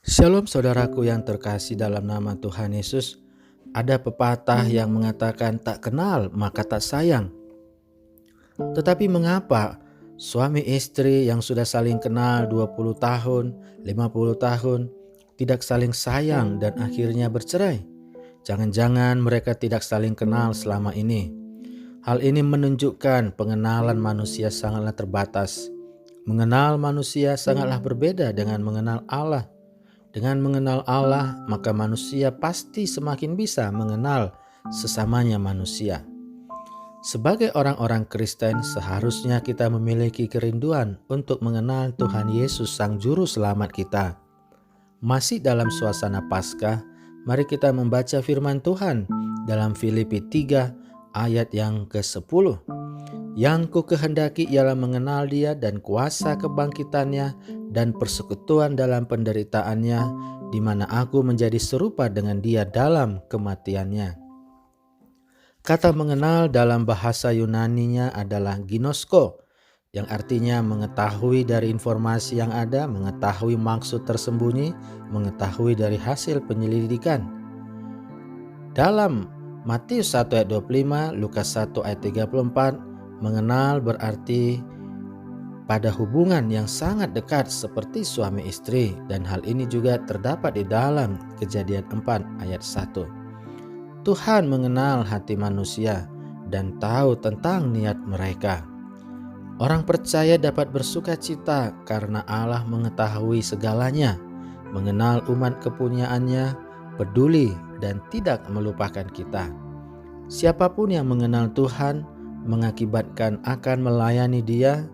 Shalom saudaraku yang terkasih dalam nama Tuhan Yesus. Ada pepatah yang mengatakan tak kenal maka tak sayang. Tetapi mengapa suami istri yang sudah saling kenal 20 tahun, 50 tahun tidak saling sayang dan akhirnya bercerai? Jangan-jangan mereka tidak saling kenal selama ini. Hal ini menunjukkan pengenalan manusia sangatlah terbatas. Mengenal manusia sangatlah berbeda dengan mengenal Allah. Dengan mengenal Allah, maka manusia pasti semakin bisa mengenal sesamanya manusia. Sebagai orang-orang Kristen, seharusnya kita memiliki kerinduan untuk mengenal Tuhan Yesus Sang Juru Selamat kita. Masih dalam suasana Paskah, mari kita membaca firman Tuhan dalam Filipi 3 ayat yang ke-10. Yang ku kehendaki ialah mengenal Dia dan kuasa kebangkitannya dan persekutuan dalam penderitaannya, di mana aku menjadi serupa dengan Dia dalam kematiannya. Kata mengenal dalam bahasa Yunaninya adalah ginosko, yang artinya mengetahui dari informasi yang ada, mengetahui maksud tersembunyi, mengetahui dari hasil penyelidikan. Dalam Matius 1 ayat 25, Lukas 1 ayat 34, mengenal berarti pada hubungan yang sangat dekat seperti suami istri, dan hal ini juga terdapat di dalam Kejadian 4 ayat 1. Tuhan mengenal hati manusia dan tahu tentang niat mereka. Orang percaya dapat bersuka cita karena Allah mengetahui segalanya, mengenal umat kepunyaannya, peduli dan tidak melupakan kita. Siapapun yang mengenal Tuhan mengakibatkan akan melayani Dia,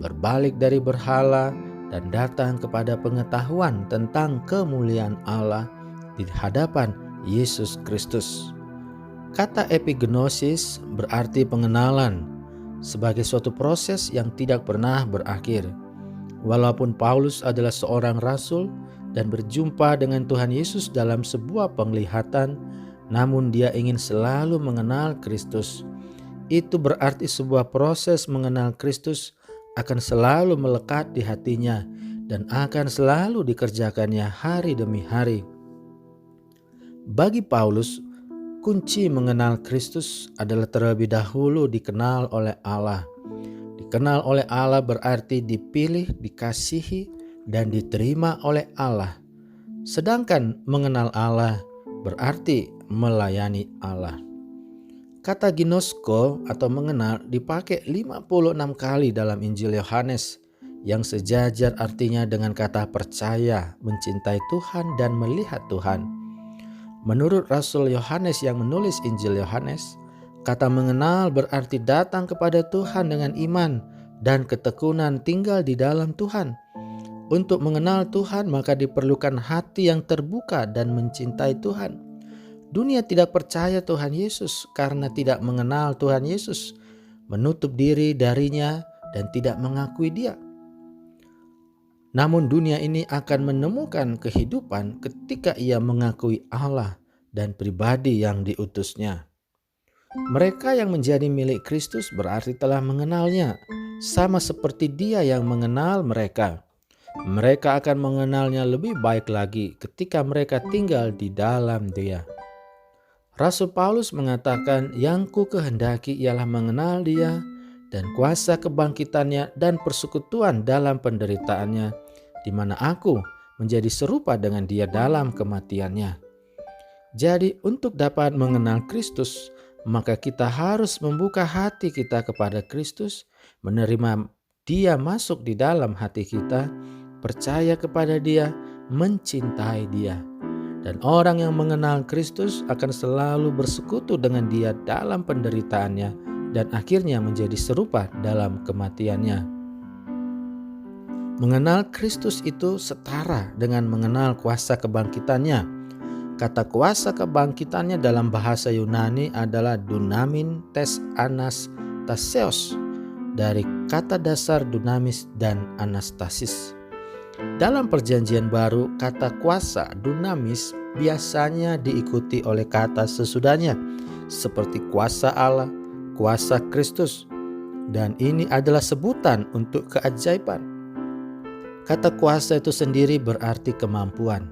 berbalik dari berhala, dan datang kepada pengetahuan tentang kemuliaan Allah di hadapan Yesus Kristus. Kata epigenosis berarti pengenalan, sebagai suatu proses yang tidak pernah berakhir. Walaupun Paulus adalah seorang rasul dan berjumpa dengan Tuhan Yesus dalam sebuah penglihatan, namun dia ingin selalu mengenal Kristus. Itu berarti sebuah proses mengenal Kristus akan selalu melekat di hatinya dan akan selalu dikerjakannya hari demi hari. Bagi Paulus, kunci mengenal Kristus adalah terlebih dahulu dikenal oleh Allah. Dikenal oleh Allah berarti dipilih, dikasihi, dan diterima oleh Allah. Sedangkan mengenal Allah berarti melayani Allah. Kata ginosko atau mengenal dipakai 56 kali dalam Injil Yohanes, yang sejajar artinya dengan kata percaya, mencintai Tuhan dan melihat Tuhan. Menurut Rasul Yohanes yang menulis Injil Yohanes, kata mengenal berarti datang kepada Tuhan dengan iman dan ketekunan tinggal di dalam Tuhan. Untuk mengenal Tuhan maka diperlukan hati yang terbuka dan mencintai Tuhan. Dunia tidak percaya Tuhan Yesus karena tidak mengenal Tuhan Yesus, menutup diri darinya dan tidak mengakui Dia. Namun dunia ini akan menemukan kehidupan ketika ia mengakui Allah dan pribadi yang diutusnya. Mereka yang menjadi milik Kristus berarti telah mengenalnya, sama seperti Dia yang mengenal mereka. Mereka akan mengenalnya lebih baik lagi ketika mereka tinggal di dalam Dia. Rasul Paulus mengatakan, yang ku kehendaki ialah mengenal Dia dan kuasa kebangkitannya dan persekutuan dalam penderitaannya, di mana aku menjadi serupa dengan Dia dalam kematiannya. Jadi untuk dapat mengenal Kristus, maka kita harus membuka hati kita kepada Kristus, menerima Dia masuk di dalam hati kita, percaya kepada Dia, mencintai Dia. Dan orang yang mengenal Kristus akan selalu bersekutu dengan Dia dalam penderitaannya dan akhirnya menjadi serupa dalam kematiannya. Mengenal Kristus itu setara dengan mengenal kuasa kebangkitannya. Kata kuasa kebangkitannya dalam bahasa Yunani adalah dunamin tes anastaseos, dari kata dasar dunamis dan anastasis. Dalam Perjanjian Baru, kata kuasa dunamis biasanya diikuti oleh kata sesudahnya, seperti kuasa Allah, kuasa Kristus, dan ini adalah sebutan untuk keajaiban. Kata kuasa itu sendiri berarti kemampuan.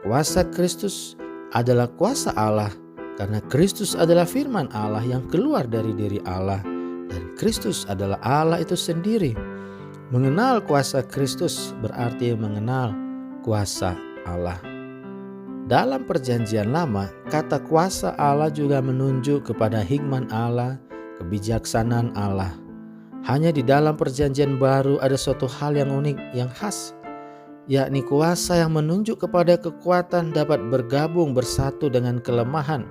Kuasa Kristus adalah kuasa Allah karena Kristus adalah firman Allah yang keluar dari diri Allah dan Kristus adalah Allah itu sendiri. Mengenal kuasa Kristus berarti mengenal kuasa Allah. Dalam Perjanjian Lama, kata kuasa Allah juga menunjuk kepada hikmat Allah, kebijaksanaan Allah. Hanya di dalam Perjanjian Baru ada suatu hal yang unik, yang khas, yakni kuasa yang menunjuk kepada kekuatan dapat bergabung bersatu dengan kelemahan.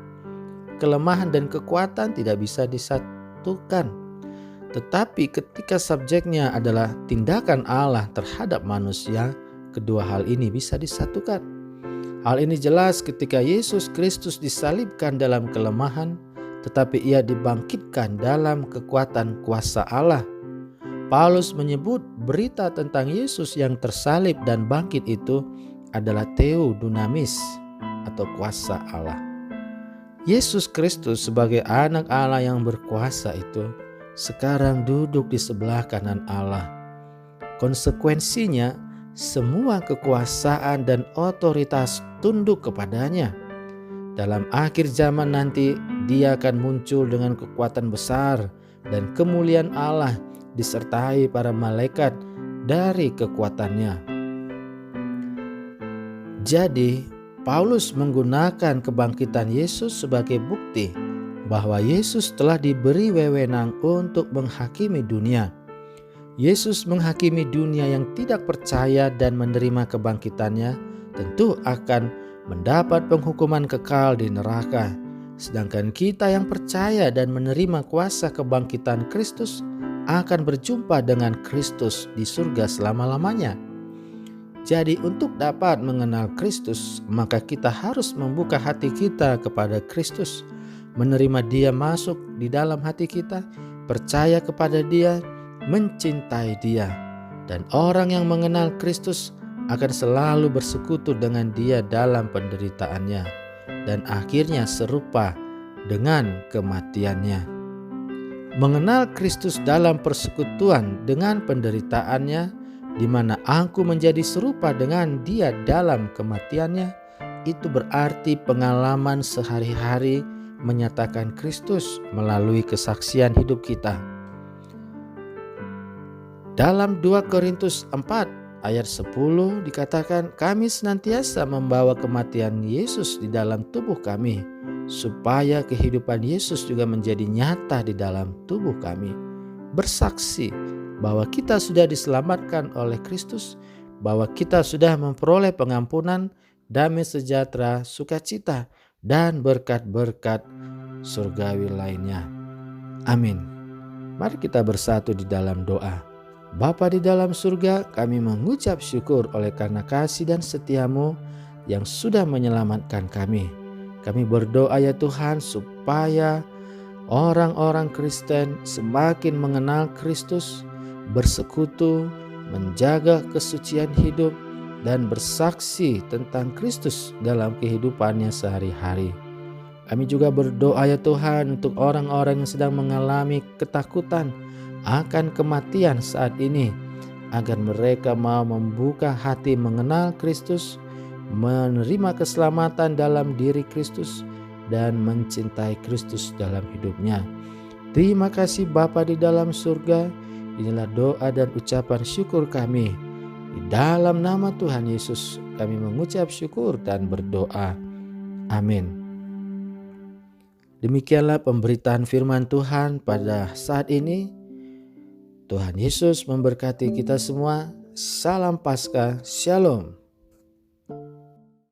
Kelemahan dan kekuatan tidak bisa disatukan. Tetapi ketika subjeknya adalah tindakan Allah terhadap manusia, kedua hal ini bisa disatukan. Hal ini jelas ketika Yesus Kristus disalibkan dalam kelemahan, tetapi ia dibangkitkan dalam kekuatan kuasa Allah. Paulus menyebut berita tentang Yesus yang tersalib dan bangkit itu adalah theodunamis atau kuasa Allah. Yesus Kristus sebagai anak Allah yang berkuasa itu sekarang duduk di sebelah kanan Allah. Konsekuensinya, semua kekuasaan dan otoritas tunduk kepadanya. Dalam akhir zaman nanti, dia akan muncul dengan kekuatan besar dan kemuliaan Allah disertai para malaikat dari kekuatannya. Jadi, Paulus menggunakan kebangkitan Yesus sebagai bukti bahwa Yesus telah diberi wewenang untuk menghakimi dunia. Yesus menghakimi dunia yang tidak percaya dan menerima kebangkitannya tentu akan mendapat penghukuman kekal di neraka. Sedangkan kita yang percaya dan menerima kuasa kebangkitan Kristus akan berjumpa dengan Kristus di surga selama-lamanya. Jadi untuk dapat mengenal Kristus, maka kita harus membuka hati kita kepada Kristus, menerima Dia masuk di dalam hati kita, percaya kepada Dia, mencintai Dia. Dan orang yang mengenal Kristus akan selalu bersekutu dengan Dia dalam penderitaannya dan akhirnya serupa dengan kematiannya. Mengenal Kristus dalam persekutuan dengan penderitaannya, di mana aku menjadi serupa dengan Dia dalam kematiannya, itu berarti pengalaman sehari-hari menyatakan Kristus melalui kesaksian hidup kita. Dalam 2 Korintus 4 ayat 10 dikatakan, kami senantiasa membawa kematian Yesus di dalam tubuh kami, supaya kehidupan Yesus juga menjadi nyata di dalam tubuh kami. Bersaksi bahwa kita sudah diselamatkan oleh Kristus, bahwa kita sudah memperoleh pengampunan, damai sejahtera, sukacita, dan berkat-berkat surgawi lainnya. Amin. Mari kita bersatu di dalam doa. Bapa di dalam surga, kami mengucap syukur oleh karena kasih dan setiamu yang sudah menyelamatkan kami. Kami berdoa ya Tuhan supaya orang-orang Kristen semakin mengenal Kristus, bersekutu, menjaga kesucian hidup, dan bersaksi tentang Kristus dalam kehidupannya sehari-hari. Kami juga berdoa ya Tuhan untuk orang-orang yang sedang mengalami ketakutan akan kematian saat ini, agar mereka mau membuka hati mengenal Kristus, menerima keselamatan dalam diri Kristus, dan mencintai Kristus dalam hidupnya. Terima kasih Bapa di dalam surga. Inilah doa dan ucapan syukur kami. Di dalam nama Tuhan Yesus kami mengucap syukur dan berdoa. Amin. Demikianlah pemberitaan firman Tuhan pada saat ini. Tuhan Yesus memberkati kita semua. Salam Paskah, Shalom.